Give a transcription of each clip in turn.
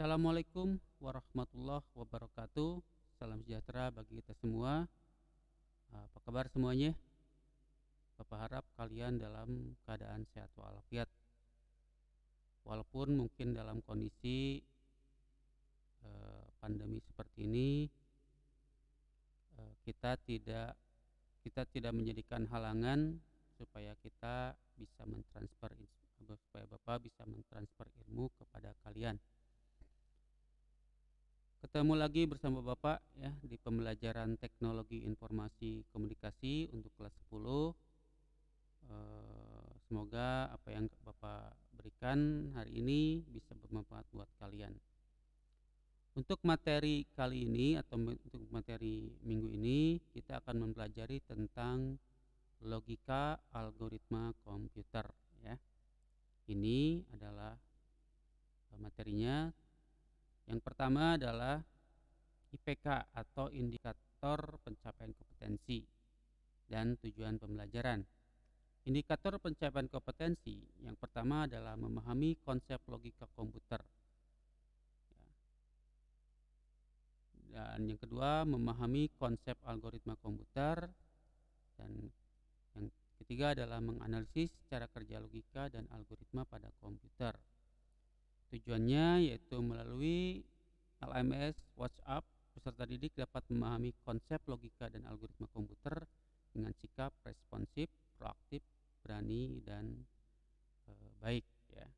Assalamualaikum warahmatullahi wabarakatuh. Salam sejahtera bagi kita semua. Apa kabar semuanya? Bapak harap kalian dalam keadaan sehat walafiat. Walaupun mungkin dalam kondisi pandemi seperti ini, kita tidak menjadikan halangan supaya kita bisa supaya Bapak bisa mentransfer ilmu kepada kalian. Ketemu lagi bersama Bapak ya di pembelajaran teknologi informasi komunikasi untuk kelas 10. Semoga apa yang Bapak berikan hari ini bisa bermanfaat buat kalian. Untuk materi kali ini atau untuk materi minggu ini kita akan mempelajari tentang logika algoritma komputer ya. Ini adalah materinya. Yang pertama adalah IPK atau indikator pencapaian kompetensi dan tujuan pembelajaran. Indikator pencapaian kompetensi yang pertama adalah memahami konsep logika komputer. Dan yang kedua memahami konsep algoritma komputer. Dan yang ketiga adalah menganalisis cara kerja logika dan algoritma pada komputer. Tujuannya yaitu melalui LMS WhatsApp, peserta didik dapat memahami konsep logika dan algoritma komputer dengan sikap responsif, proaktif, berani, dan baik ya.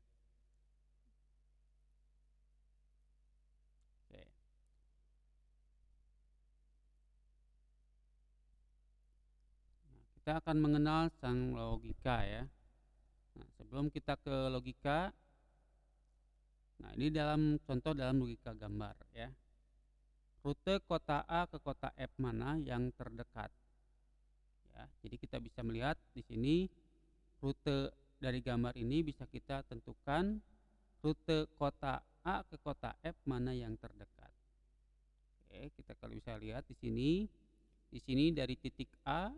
Oke. Nah, kita akan mengenal sang logika ya. Nah, sebelum kita ke logika, nah ini contoh dalam logika gambar ya. Rute kota A ke kota F mana yang terdekat? Ya, jadi kita bisa melihat di sini rute dari gambar ini bisa kita tentukan rute kota A ke kota F mana yang terdekat. Oke, kita kalau bisa lihat di sini. Di sini dari titik A,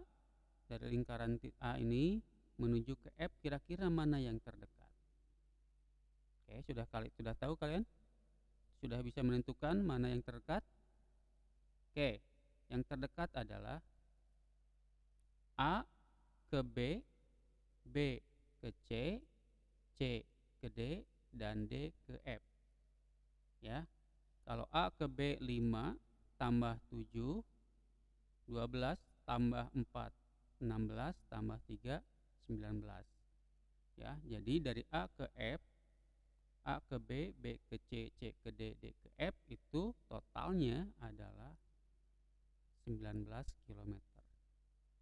dari lingkaran A ini menuju ke F, kira-kira mana yang terdekat? Oke, sudah tahu kalian? Sudah bisa menentukan mana yang terdekat? Oke, yang terdekat adalah A ke B, B ke C, C ke D, dan D ke F. Ya. Kalau A ke B 5 tambah 7, 12 tambah 4, 16 tambah 3, 19. Ya, jadi dari A ke F, A ke B, B ke C, C ke D, D ke F itu totalnya adalah 19 km.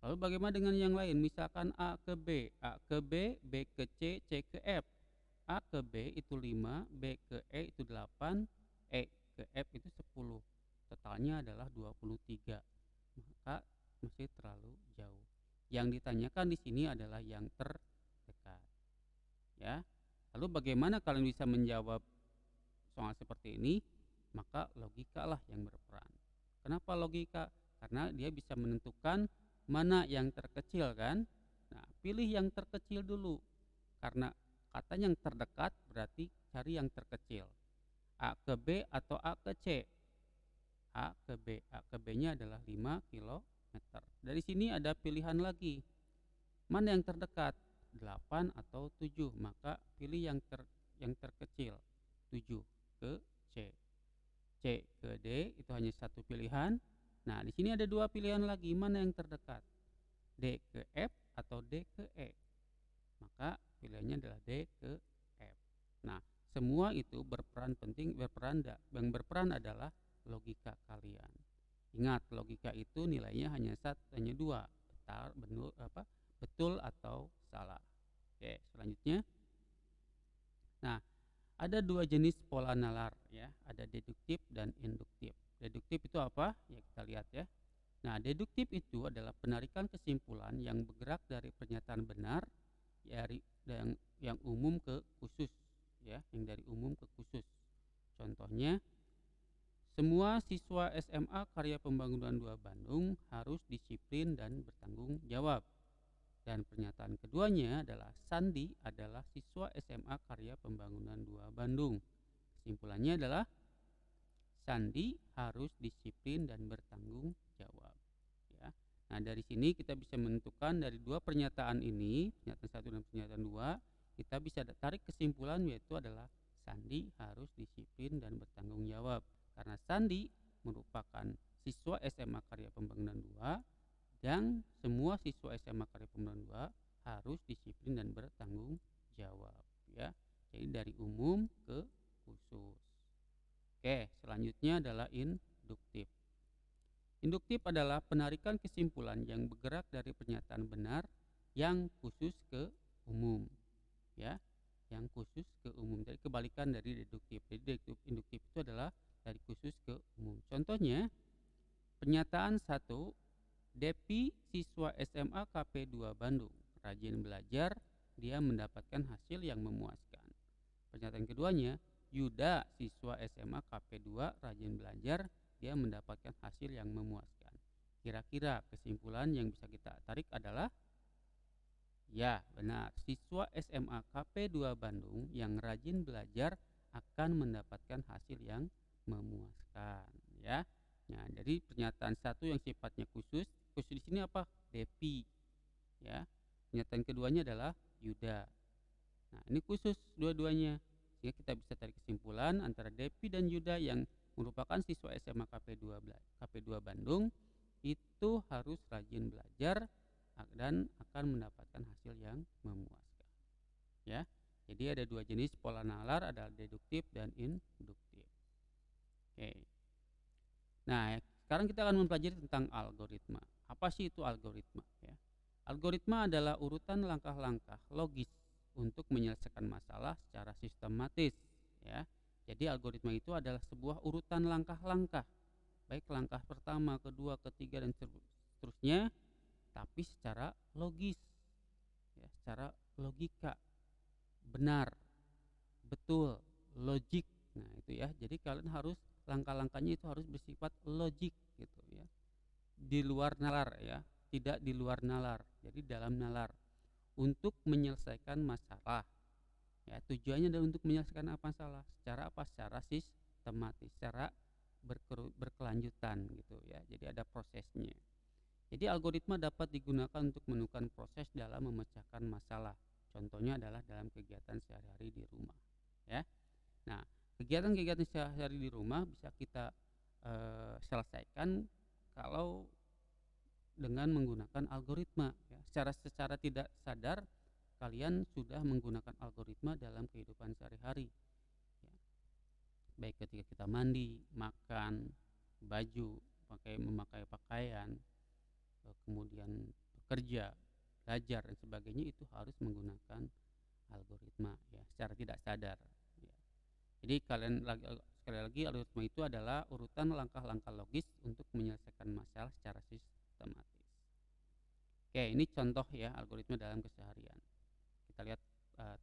Lalu bagaimana dengan yang lain? Misalkan A ke B, A ke B, B ke C, C ke F. A ke B itu 5, B ke E itu 8, E ke F itu 10. Totalnya adalah 23. Maka masih terlalu jauh. Yang ditanyakan di sini adalah yang terdekat. Ya. Lalu bagaimana kalian bisa menjawab soal seperti ini? Maka logika lah yang berperan. Kenapa logika? Karena dia bisa menentukan mana yang terkecil kan. Nah, pilih yang terkecil dulu. Karena katanya yang terdekat berarti cari yang terkecil. A ke B atau A ke C? A ke B. A ke B-nya adalah 5 km. Dari sini ada pilihan lagi. Mana yang terdekat? 8 atau 7, maka pilih yang terkecil 7 ke C. C ke D itu hanya satu pilihan. Nah, di sini ada dua pilihan lagi, mana yang terdekat? D ke F atau D ke E. Maka pilihannya adalah D ke F. Nah, semua itu yang berperan adalah logika kalian. Ingat, logika itu nilainya hanya dua, betul atau salah. Oke, selanjutnya. Nah, ada dua jenis pola nalar ya, ada deduktif dan induktif. Deduktif itu apa? Ya kita lihat ya. Nah, deduktif itu adalah penarikan kesimpulan yang bergerak dari pernyataan benar yang umum ke khusus ya, yang dari umum ke khusus. Contohnya, semua siswa SMA Karya Pembangunan 2 Bandung harus disiplin dan bertanggung jawab. Dan pernyataan keduanya adalah Sandi adalah siswa SMA Karya Pembangunan 2 Bandung. kesimpulannya adalah sandi harus disiplin dan bertanggung jawab. Ya. Nah, dari sini kita bisa menentukan dari dua pernyataan ini, pernyataan 1 dan pernyataan 2, kita bisa tarik kesimpulan yaitu adalah sandi harus disiplin dan bertanggung jawab. Karena sandi merupakan siswa SMA Karya Pembangunan 2 dan semua siswa SMA Karya Pembangunan 2 harus disiplin dan bertanggung jawab, ya. Jadi dari umum ke khusus. Oke, selanjutnya adalah induktif. Induktif adalah penarikan kesimpulan yang bergerak dari pernyataan benar yang khusus ke umum, ya. Yang khusus ke umum. Jadi kebalikan dari deduktif. Jadi induktif itu adalah dari khusus ke umum. Contohnya, pernyataan 1, Depi siswa SMA KP2 Bandung rajin belajar, dia mendapatkan hasil yang memuaskan. Pernyataan keduanya, Yuda siswa SMA KP2 rajin belajar, dia mendapatkan hasil yang memuaskan. Kira-kira kesimpulan yang bisa kita tarik adalah, ya benar, siswa SMA KP2 Bandung yang rajin belajar akan mendapatkan hasil yang memuaskan, ya. Nah, dari pernyataan 1 yang sifatnya khusus di sini apa? Depi, ya. Pernyataan keduanya adalah Yuda. Nah, ini khusus dua-duanya. Sehingga kita bisa tarik kesimpulan antara Depi dan Yuda yang merupakan siswa SMA KP2 Bandung itu harus rajin belajar dan akan mendapatkan hasil yang memuaskan. Ya. Jadi ada dua jenis pola nalar, ada deduktif dan induktif. Oke. Nah, sekarang kita akan mempelajari tentang algoritma. Apa sih itu algoritma? Ya. Algoritma adalah urutan langkah-langkah logis untuk menyelesaikan masalah secara sistematis. Ya. Jadi algoritma itu adalah sebuah urutan langkah-langkah, baik langkah pertama, kedua, ketiga, dan seterusnya, tapi secara logis, ya, secara logika, benar, betul, logik. Nah itu ya. Jadi kalian harus langkah-langkahnya itu harus bersifat logik gitu ya. Di luar nalar ya, tidak di luar nalar. Jadi dalam nalar untuk menyelesaikan masalah. Ya, tujuannya adalah untuk menyelesaikan apa masalah? Secara apa? Secara sistematis, secara berkelanjutan gitu ya. Jadi ada prosesnya. Jadi algoritma dapat digunakan untuk menemukan proses dalam memecahkan masalah. Contohnya adalah dalam kegiatan sehari-hari di rumah, ya. Nah, kegiatan-kegiatan sehari-hari di rumah bisa kita selesaikan kalau dengan menggunakan algoritma. Ya. Secara tidak sadar kalian sudah menggunakan algoritma dalam kehidupan sehari-hari. Ya. Baik ketika kita mandi, makan, baju, memakai pakaian, kemudian bekerja, belajar dan sebagainya, itu harus menggunakan algoritma ya, secara tidak sadar. Ya. Jadi sekali lagi algoritma itu adalah urutan langkah-langkah logis untuk menyelesaikan masalah secara sistematis. Oke, ini contoh ya algoritma dalam keseharian. Kita lihat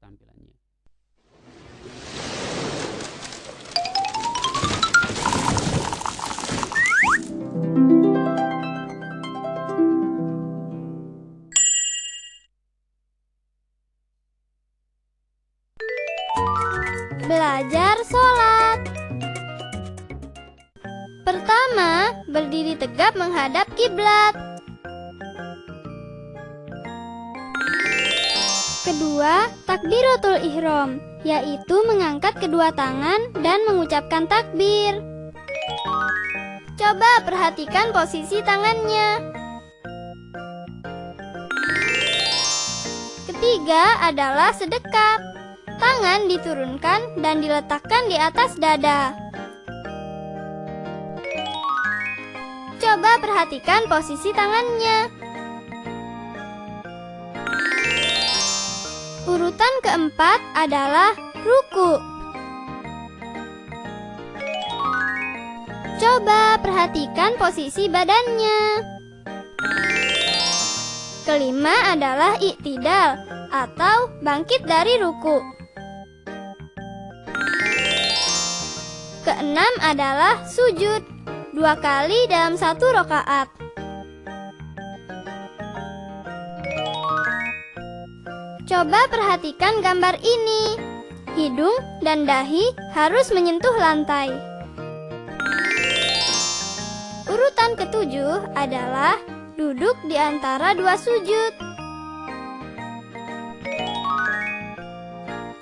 tampilannya. Belajar sholat. Pertama, berdiri tegap menghadap kiblat. Kedua, takbiratul ihram, yaitu mengangkat kedua tangan dan mengucapkan takbir. Coba perhatikan posisi tangannya. Ketiga adalah sedekap. Tangan diturunkan dan diletakkan di atas dada. Coba perhatikan posisi tangannya. Urutan keempat adalah ruku. Coba perhatikan posisi badannya. Kelima adalah iktidal atau bangkit dari ruku. Keenam adalah sujud, 2 kali dalam 1 rakaat. Coba perhatikan gambar ini. hidung dan dahi harus menyentuh lantai. Urutan ketujuh adalah duduk di antara dua sujud.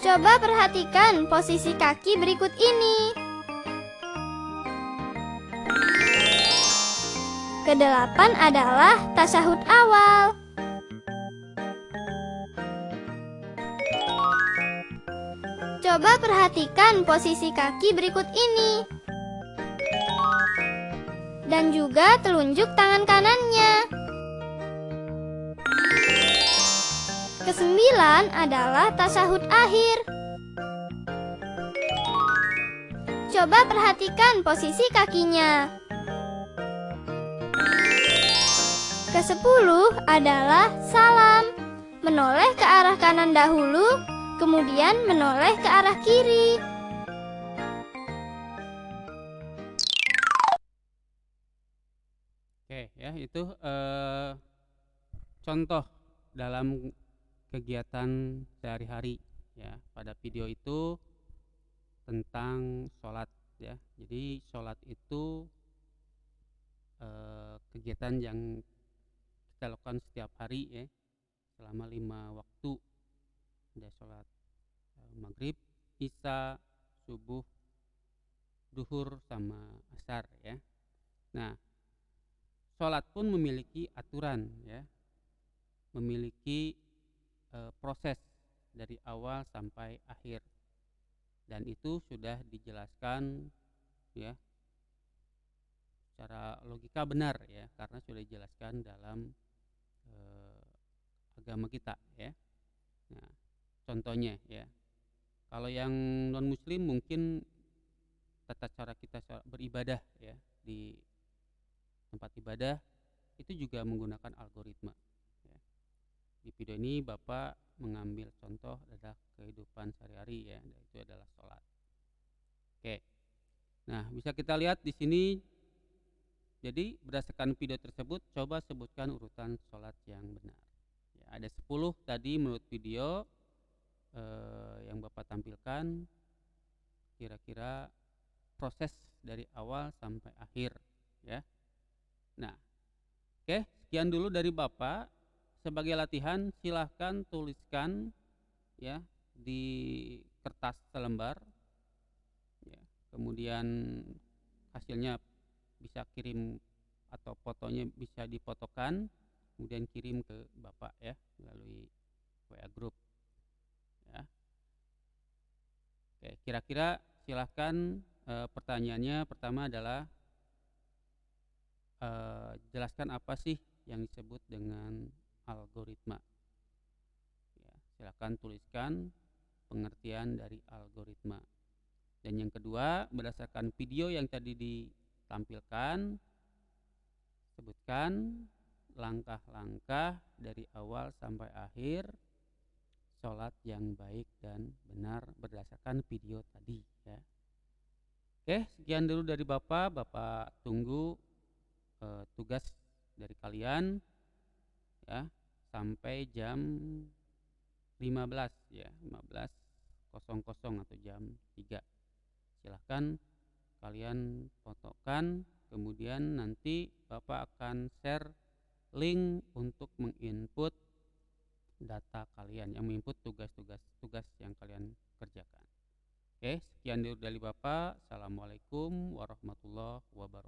Coba perhatikan posisi kaki berikut ini. Kedelapan adalah tasyahud awal. Coba perhatikan posisi kaki berikut ini. Dan juga telunjuk tangan kanannya. Kesembilan adalah tasyahud akhir. Coba perhatikan posisi kakinya. Kesepuluh adalah salam, menoleh ke arah kanan dahulu, kemudian menoleh ke arah kiri. Oke, ya itu contoh dalam kegiatan sehari-hari ya. Pada video itu tentang sholat ya. Jadi sholat itu kegiatan yang kita lakukan setiap hari ya, selama 5 waktu. Ada sholat maghrib, isya, subuh, duhur, sama asar ya. Nah, sholat pun memiliki aturan ya, memiliki proses dari awal sampai akhir, dan itu sudah dijelaskan ya secara logika benar ya, karena sudah dijelaskan dalam agama kita ya. Nah, contohnya ya, kalau yang non muslim mungkin tata cara kita beribadah ya di tempat ibadah itu juga menggunakan algoritma ya. Di video ini Bapak mengambil contoh adalah kehidupan sehari-hari ya, itu adalah sholat. Oke, nah bisa kita lihat di sini. Jadi berdasarkan video tersebut, coba sebutkan urutan sholat yang benar ya, ada 10 tadi menurut video yang Bapak tampilkan. Kira-kira proses dari awal sampai akhir ya. Nah, oke, sekian dulu dari Bapak. Sebagai latihan silahkan tuliskan ya di kertas selembar ya. Kemudian hasilnya bisa kirim atau fotonya bisa difotokan, kemudian kirim ke Bapak ya melalui WA group ya. Oke, kira-kira silahkan pertanyaannya pertama adalah jelaskan apa sih yang disebut dengan algoritma ya, silahkan tuliskan pengertian dari algoritma. Dan yang kedua, berdasarkan video yang tadi ditampilkan, sebutkan langkah-langkah dari awal sampai akhir sholat yang baik dan benar berdasarkan video tadi ya. Oke, sekian dulu dari Bapak. Bapak tunggu tugas dari kalian ya sampai jam 15 ya, 15.00 atau jam 3. Silahkan kalian fotokan, kemudian nanti Bapak akan share link untuk menginput data kalian, yang menginput tugas yang kalian kerjakan. Oke, sekian dulu dari Bapak. Assalamualaikum warahmatullahi wabarakatuh.